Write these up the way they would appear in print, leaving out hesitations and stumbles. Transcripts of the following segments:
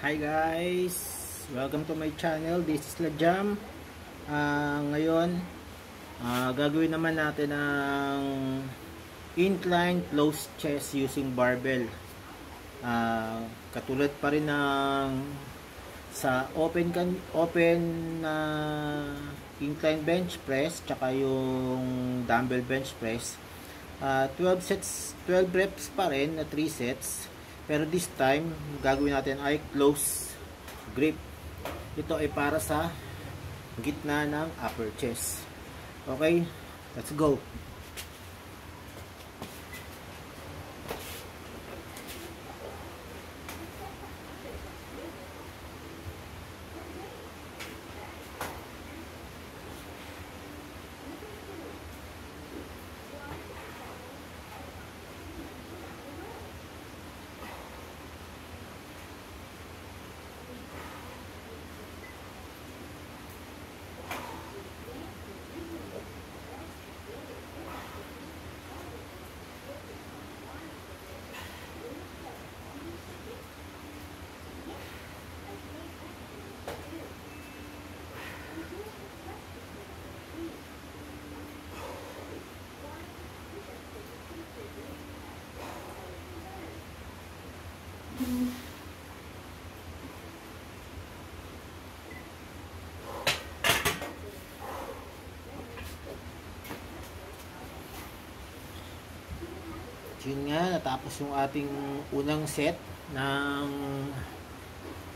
Hi guys! Welcome to my channel. This is Lajam. Ngayon, gagawin naman natin ang incline closed chest using barbell. Katulad pa rin ng sa open incline bench press tsaka yung dumbbell bench press. 12 reps pa rin na 3 sets. Pero this time, gagawin natin ay close grip. Ito ay para sa gitna ng upper chest. Okay, let's go. Yun nga, natapos yung ating unang set ng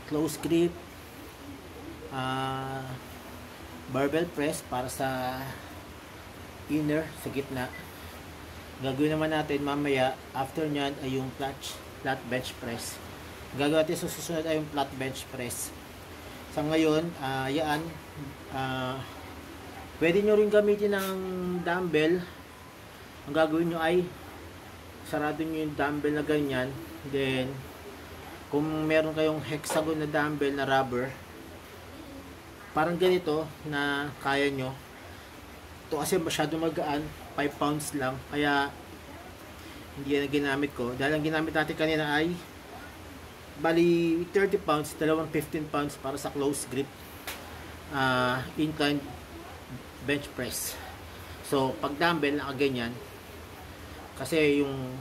close grip barbell press para sa inner, sa gitna. Gagawin naman natin mamaya, after nyan ay yung flat bench press. Gagawin natin sa susunod ay yung flat bench press. Sa ngayon, yan, pwede nyo rin gamitin ng dumbbell. Ang gagawin nyo ay sarado nyo yung dumbbell na ganyan. Then, kung meron kayong hexagon na dumbbell na rubber, parang ganito na kaya nyo. Ito kasi masyado magaan, 5 pounds lang. Kaya, hindi yan ang ginamit ko. Dahil ang ginamit natin kanina ay bali 30 pounds, dalawang 15 pounds para sa close grip incline bench press. So, pag dumbbell, nakaganyan. Kasi yung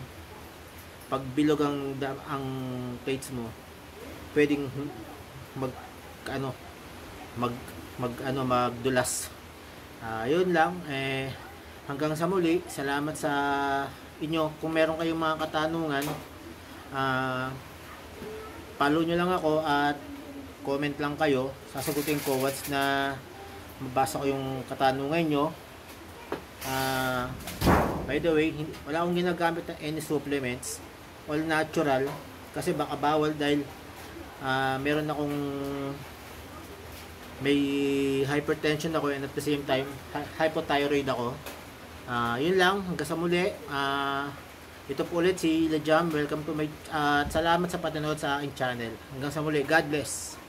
pagbilog ang plates mo, pwedeng magdulas. Yun lang. Hanggang sa muli, salamat sa inyo. Kung meron kayong mga katanungan, follow nyo lang ako at comment lang kayo. Sasagutin ko once na mabasa ko yung katanungan nyo. By the way, wala akong ginagamit ng any supplements. All natural. Kasi baka bawal dahil meron akong may hypertension ako and at the same time hypothyroid ako. Yun lang. Hanggang sa muli. Ito po ulit si Lajam. Welcome to my salamat sa panonood sa aking channel. Hanggang sa muli. God bless.